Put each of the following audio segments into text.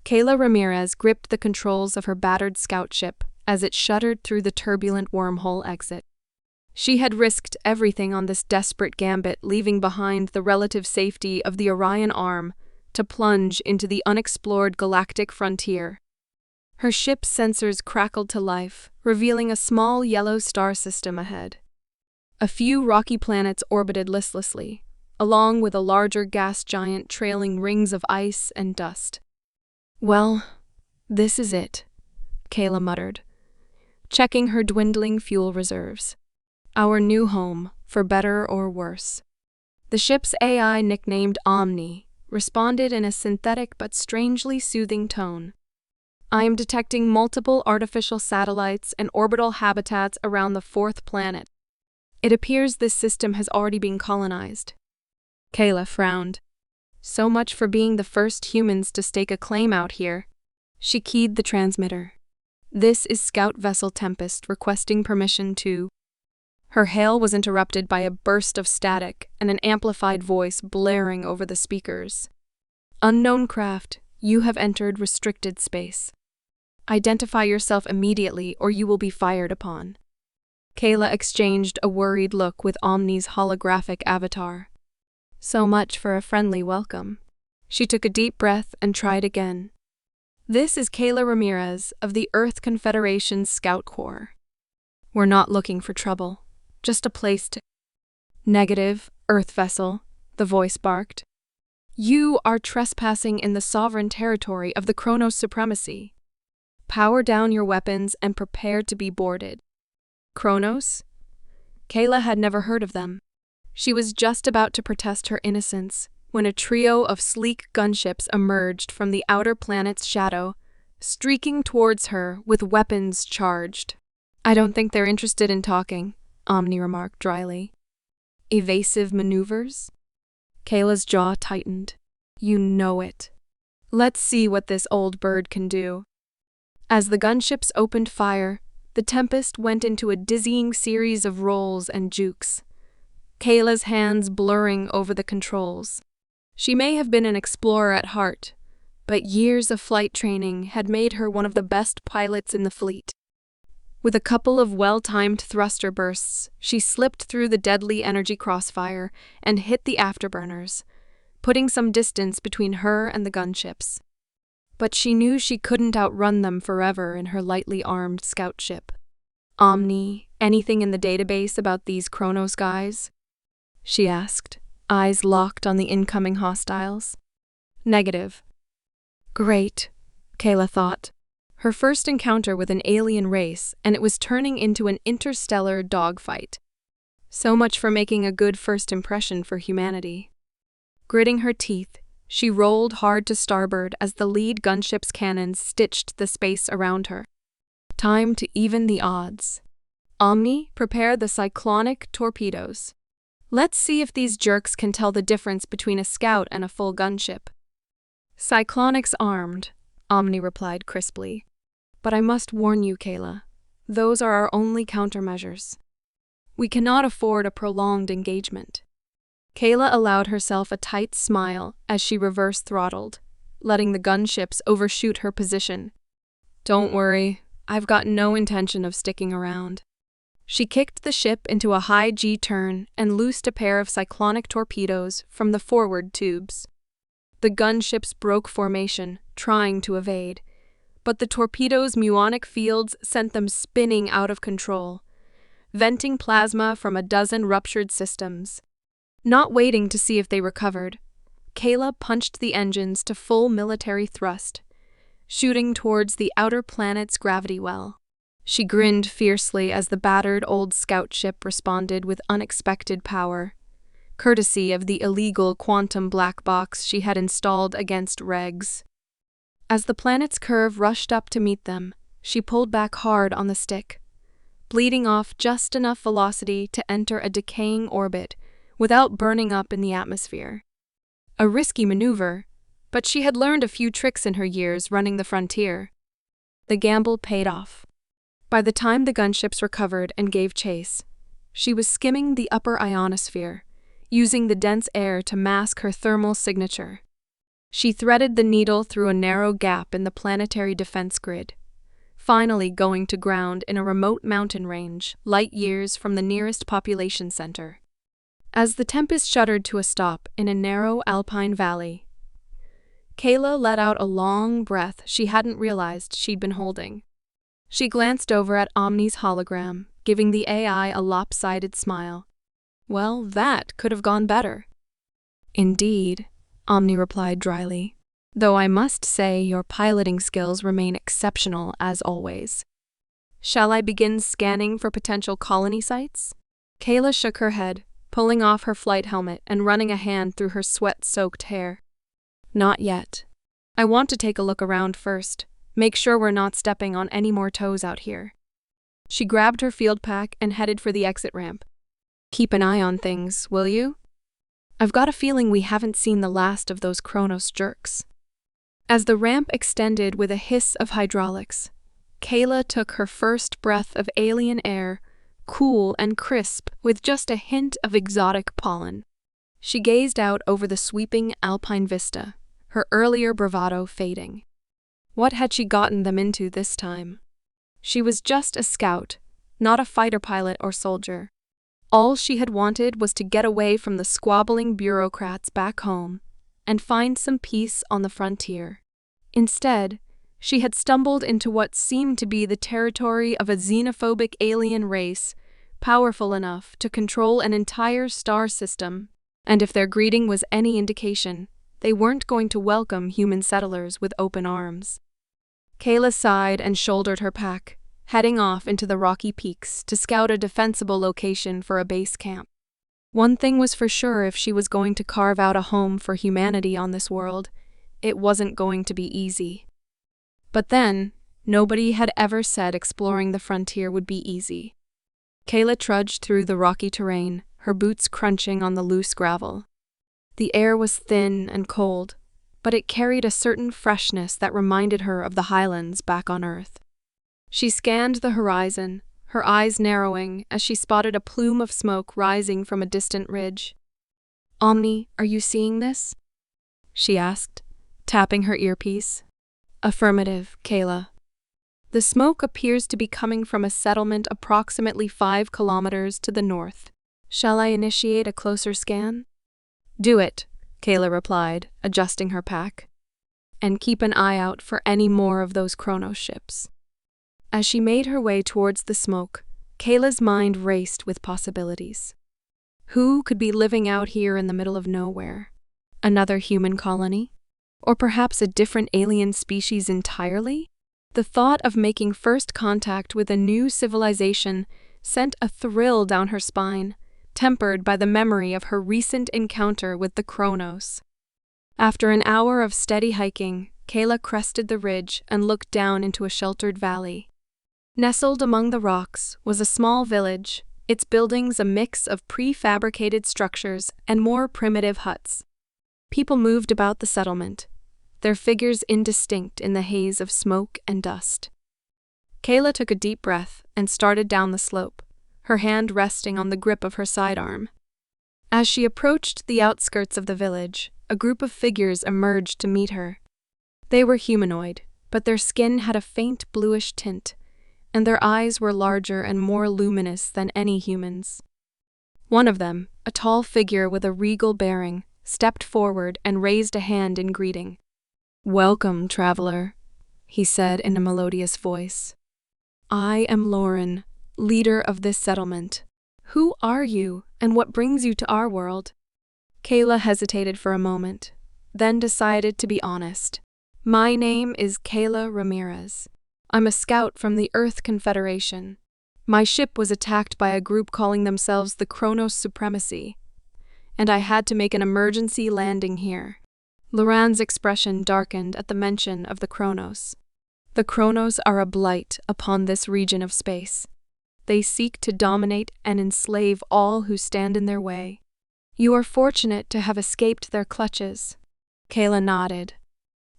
Kala Ramirez gripped the controls of her battered scout ship as it shuddered through the turbulent wormhole exit. She had risked everything on this desperate gambit, leaving behind the relative safety of the Orion Arm to plunge into the unexplored galactic frontier. Her ship's sensors crackled to life, revealing a small yellow star system ahead. A few rocky planets orbited listlessly, along with a larger gas giant trailing rings of ice and dust. "Well, this is it," Kala muttered, checking her dwindling fuel reserves. "Our new home, for better or worse." The ship's AI, nicknamed Omni, responded in a synthetic but strangely soothing tone. "I am detecting multiple artificial satellites and orbital habitats around the fourth planet. It appears this system has already been colonized." Kala frowned. "So much for being the first humans to stake a claim out here." She keyed the transmitter. "This is Scout Vessel Tempest requesting permission to—" Her hail was interrupted by a burst of static and an amplified voice blaring over the speakers. "Unknown craft, you have entered restricted space. Identify yourself immediately or you will be fired upon." Kala exchanged a worried look with Omni's holographic avatar. So much for a friendly welcome. She took a deep breath and tried again. "This is Kala Ramirez of the Earth Confederation's Scout Corps. We're not looking for trouble, just a place to—" "Negative, Earth vessel," the voice barked. "You are trespassing in the sovereign territory of the Kronos Supremacy. Power down your weapons and prepare to be boarded." Kronos? Kala had never heard of them. She was just about to protest her innocence when a trio of sleek gunships emerged from the outer planet's shadow, streaking towards her with weapons charged. "I don't think they're interested in talking," Omni remarked dryly. "Evasive maneuvers?" Kala's jaw tightened. "You know it. Let's see what this old bird can do." As the gunships opened fire, the Tempest went into a dizzying series of rolls and jukes, Kala's hands blurring over the controls. She may have been an explorer at heart, but years of flight training had made her one of the best pilots in the fleet. With a couple of well-timed thruster bursts, she slipped through the deadly energy crossfire and hit the afterburners, putting some distance between her and the gunships. But she knew she couldn't outrun them forever in her lightly armed scout ship. "Omni, anything in the database about these Kronos guys?" she asked, eyes locked on the incoming hostiles. "Negative." "Great," Kala thought. Her first encounter with an alien race, and it was turning into an interstellar dogfight. So much for making a good first impression for humanity. Gritting her teeth, she rolled hard to starboard as the lead gunship's cannons stitched the space around her. Time to even the odds. "Omni, prepare the cyclonic torpedoes. Let's see if these jerks can tell the difference between a scout and a full gunship." "Cyclonics armed," Omni replied crisply. "But I must warn you, Kala, those are our only countermeasures. We cannot afford a prolonged engagement." Kala allowed herself a tight smile as she reverse throttled, letting the gunships overshoot her position. "Don't worry, I've got no intention of sticking around." She kicked the ship into a high G-turn and loosed a pair of cyclonic torpedoes from the forward tubes. The gunships broke formation, trying to evade, but the torpedoes' muonic fields sent them spinning out of control, venting plasma from a dozen ruptured systems. Not waiting to see if they recovered, Kala punched the engines to full military thrust, shooting towards the outer planet's gravity well. She grinned fiercely as the battered old scout ship responded with unexpected power, courtesy of the illegal quantum black box she had installed against regs. As the planet's curve rushed up to meet them, she pulled back hard on the stick, bleeding off just enough velocity to enter a decaying orbit without burning up in the atmosphere. A risky maneuver, but she had learned a few tricks in her years running the frontier. The gamble paid off. By the time the gunships recovered and gave chase, she was skimming the upper ionosphere, using the dense air to mask her thermal signature. She threaded the needle through a narrow gap in the planetary defense grid, finally going to ground in a remote mountain range, light years from the nearest population center. As the Tempest shuddered to a stop in a narrow alpine valley, Kala let out a long breath she hadn't realized she'd been holding. She glanced over at Omni's hologram, giving the AI a lopsided smile. Well, that could have gone better. Indeed, Omni replied dryly, though I must say your piloting skills remain exceptional as always. Shall I begin scanning for potential colony sites? Kala shook her head, pulling off her flight helmet and running a hand through her sweat-soaked hair. Not yet. I want to take a look around first, make sure we're not stepping on any more toes out here. She grabbed her field pack and headed for the exit ramp. Keep an eye on things, will you? I've got a feeling we haven't seen the last of those Kronos jerks. As the ramp extended with a hiss of hydraulics, Kala took her first breath of alien air, cool and crisp with just a hint of exotic pollen. She gazed out over the sweeping alpine vista, her earlier bravado fading. What had she gotten them into this time? She was just a scout, not a fighter pilot or soldier. All she had wanted was to get away from the squabbling bureaucrats back home and find some peace on the frontier. Instead, she had stumbled into what seemed to be the territory of a xenophobic alien race, powerful enough to control an entire star system, and if their greeting was any indication, they weren't going to welcome human settlers with open arms. Kala sighed and shouldered her pack, heading off into the rocky peaks to scout a defensible location for a base camp. One thing was for sure: if she was going to carve out a home for humanity on this world, it wasn't going to be easy. But then, nobody had ever said exploring the frontier would be easy. Kala trudged through the rocky terrain, her boots crunching on the loose gravel. The air was thin and cold, but it carried a certain freshness that reminded her of the highlands back on Earth. She scanned the horizon, her eyes narrowing as she spotted a plume of smoke rising from a distant ridge. "Omni, are you seeing this?" she asked, tapping her earpiece. "Affirmative, Kala. The smoke appears to be coming from a settlement approximately 5 kilometers to the north. Shall I initiate a closer scan?" "Do it," Kala replied, adjusting her pack. "And keep an eye out for any more of those Kronos ships." As she made her way towards the smoke, Kala's mind raced with possibilities. Who could be living out here in the middle of nowhere? Another human colony? Or perhaps a different alien species entirely? The thought of making first contact with a new civilization sent a thrill down her spine, tempered by the memory of her recent encounter with the Kronos. After an hour of steady hiking, Kala crested the ridge and looked down into a sheltered valley. Nestled among the rocks was a small village, its buildings a mix of prefabricated structures and more primitive huts. People moved about the settlement, their figures indistinct in the haze of smoke and dust. Kala took a deep breath and started down the slope, her hand resting on the grip of her sidearm. As she approached the outskirts of the village, a group of figures emerged to meet her. They were humanoid, but their skin had a faint bluish tint, and their eyes were larger and more luminous than any humans. One of them, a tall figure with a regal bearing, stepped forward and raised a hand in greeting. "Welcome, traveler," he said in a melodious voice. "I am Lauren, leader of this settlement. Who are you, and what brings you to our world?" Kala hesitated for a moment, then decided to be honest. "My name is Kala Ramirez. I'm a scout from the Earth Confederation. My ship was attacked by a group calling themselves the Kronos Supremacy, and I had to make an emergency landing here." Lauren's expression darkened at the mention of the Kronos. The Kronos are a blight upon this region of space. They seek to dominate and enslave all who stand in their way. "You are fortunate to have escaped their clutches." Kala nodded.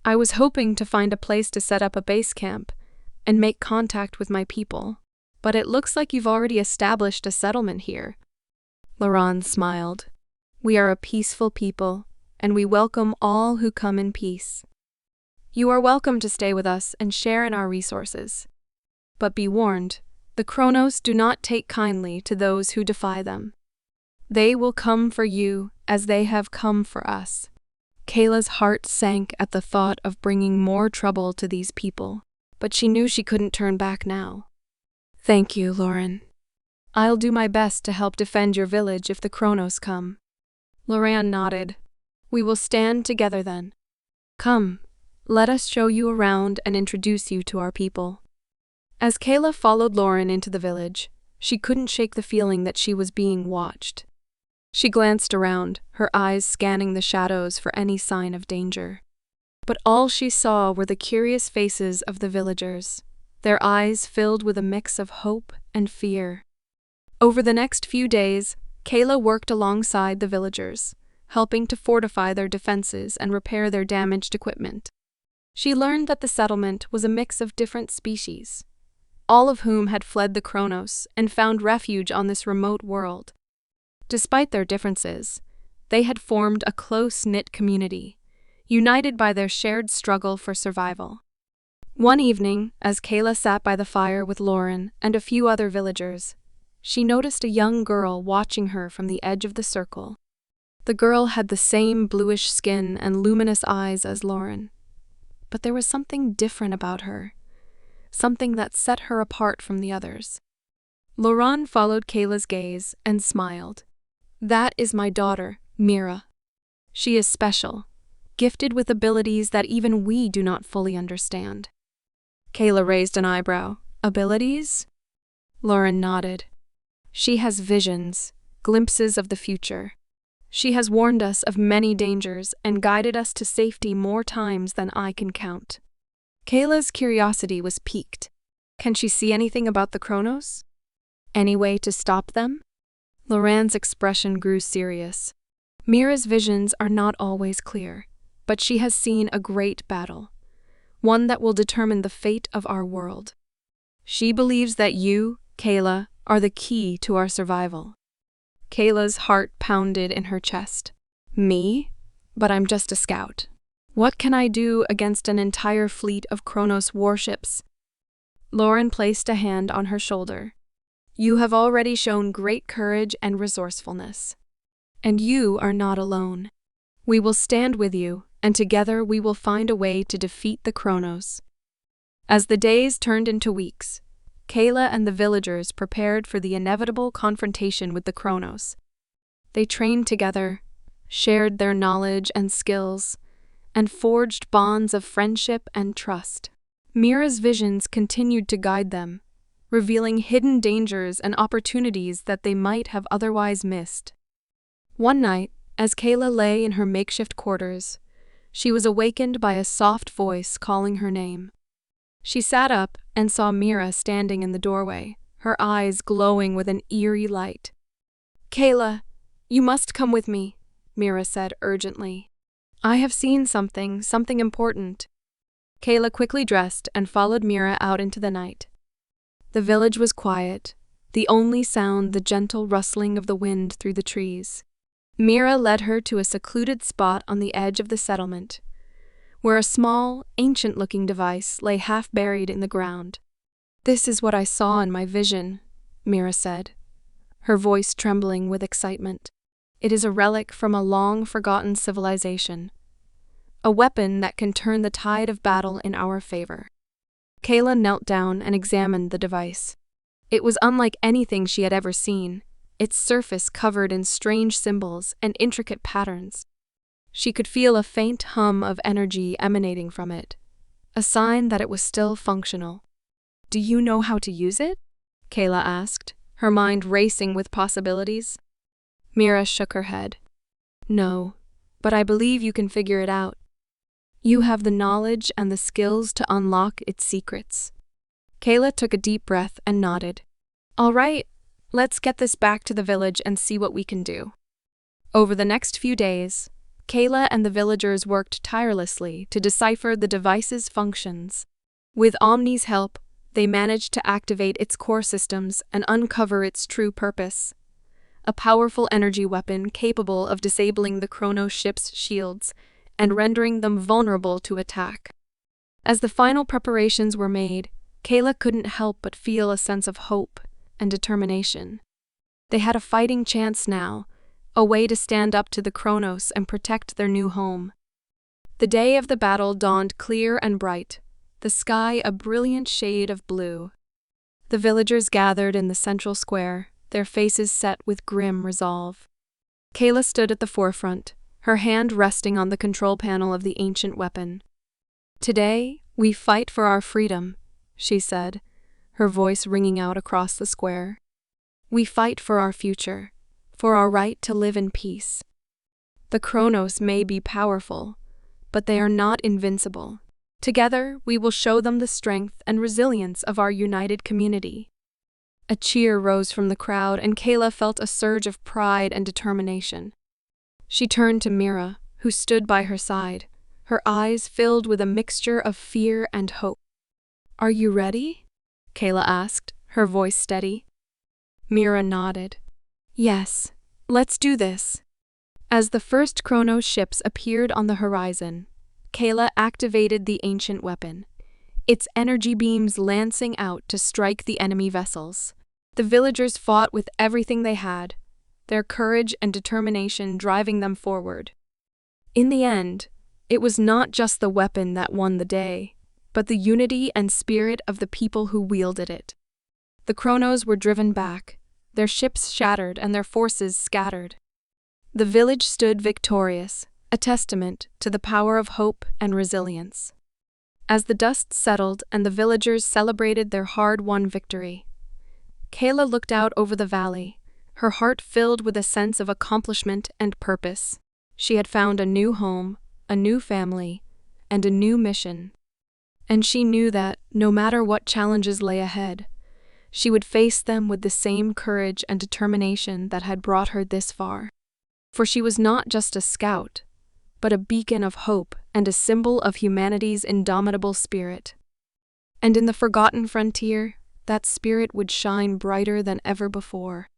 "I was hoping to find a place to set up a base camp and make contact with my people, but it looks like you've already established a settlement here." Lauren smiled. "We are a peaceful people, and we welcome all who come in peace. You are welcome to stay with us and share in our resources. But be warned, the Kronos do not take kindly to those who defy them. They will come for you as they have come for us. Kala's heart sank at the thought of bringing more trouble to these people, but she knew she couldn't turn back now. Thank you, Lauren. I'll do my best to help defend your village if the Kronos come. Lauren nodded. We will stand together then. Come, let us show you around and introduce you to our people. As Kala followed Lauren into the village, she couldn't shake the feeling that she was being watched. She glanced around, her eyes scanning the shadows for any sign of danger. But all she saw were the curious faces of the villagers, their eyes filled with a mix of hope and fear. Over the next few days, Kala worked alongside the villagers, helping to fortify their defenses and repair their damaged equipment. She learned that the settlement was a mix of different species, all of whom had fled the Kronos and found refuge on this remote world. Despite their differences, they had formed a close-knit community, united by their shared struggle for survival. One evening, as Kala sat by the fire with Lauren and a few other villagers, she noticed a young girl watching her from the edge of the circle. The girl had the same bluish skin and luminous eyes as Lauren, but there was something different about her, something that set her apart from the others. Lauren followed Kala's gaze and smiled. That is my daughter, Mira. She is special, gifted with abilities that even we do not fully understand. Kala raised an eyebrow. Abilities? Lauren nodded. She has visions, glimpses of the future. She has warned us of many dangers and guided us to safety more times than I can count. Kala's curiosity was piqued. Can she see anything about the Kronos? Any way to stop them? Lauren's expression grew serious. Mira's visions are not always clear, but she has seen a great battle, one that will determine the fate of our world. She believes that you, Kala, are the key to our survival. Kala's heart pounded in her chest. Me? But I'm just a scout. What can I do against an entire fleet of Kronos warships? Lauren placed a hand on her shoulder. You have already shown great courage and resourcefulness. And you are not alone. We will stand with you, and together we will find a way to defeat the Kronos. As the days turned into weeks, Kala and the villagers prepared for the inevitable confrontation with the Kronos. They trained together, shared their knowledge and skills, and forged bonds of friendship and trust. Mira's visions continued to guide them, revealing hidden dangers and opportunities that they might have otherwise missed. One night, as Kala lay in her makeshift quarters, she was awakened by a soft voice calling her name. She sat up and saw Mira standing in the doorway, her eyes glowing with an eerie light. Kala, you must come with me, Mira said urgently. I have seen something important. Kala quickly dressed and followed Mira out into the night. The village was quiet, the only sound the gentle rustling of the wind through the trees. Mira led her to a secluded spot on the edge of the settlement, where a small, ancient-looking device lay half-buried in the ground. This is what I saw in my vision, Mira said, her voice trembling with excitement. It is a relic from a long-forgotten civilization, a weapon that can turn the tide of battle in our favor. Kala knelt down and examined the device. It was unlike anything she had ever seen, its surface covered in strange symbols and intricate patterns. She could feel a faint hum of energy emanating from it, a sign that it was still functional. Do you know how to use it? Kala asked, her mind racing with possibilities. Mira shook her head. No, but I believe you can figure it out. You have the knowledge and the skills to unlock its secrets. Kala took a deep breath and nodded. All right, let's get this back to the village and see what we can do. Over the next few days, Kala and the villagers worked tirelessly to decipher the device's functions. With Omni's help, they managed to activate its core systems and uncover its true purpose. a powerful energy weapon capable of disabling the Kronos ship's shields and rendering them vulnerable to attack. As the final preparations were made, Kala couldn't help but feel a sense of hope and determination. They had a fighting chance now, a way to stand up to the Kronos and protect their new home. The day of the battle dawned clear and bright, the sky a brilliant shade of blue. The villagers gathered in the central square, their faces set with grim resolve. Kala stood at the forefront, her hand resting on the control panel of the ancient weapon. "Today, we fight for our freedom," she said, her voice ringing out across the square. "We fight for our future, for our right to live in peace. The Kronos may be powerful, but they are not invincible. Together, we will show them the strength and resilience of our united community." A cheer rose from the crowd, and Kala felt a surge of pride and determination. She turned to Mira, who stood by her side, her eyes filled with a mixture of fear and hope. "Are you ready?" Kala asked, her voice steady. Mira nodded. "Yes, let's do this." As the first Kronos ships appeared on the horizon, Kala activated the ancient weapon, its energy beams lancing out to strike the enemy vessels. The villagers fought with everything they had, their courage and determination driving them forward. In the end, it was not just the weapon that won the day, but the unity and spirit of the people who wielded it. The Kronos were driven back, their ships shattered and their forces scattered. The village stood victorious, a testament to the power of hope and resilience. As the dust settled and the villagers celebrated their hard-won victory, Kala looked out over the valley, her heart filled with a sense of accomplishment and purpose. She had found a new home, a new family, and a new mission. And she knew that, no matter what challenges lay ahead, she would face them with the same courage and determination that had brought her this far. For she was not just a scout, but a beacon of hope and a symbol of humanity's indomitable spirit. And in the forgotten frontier, that spirit would shine brighter than ever before.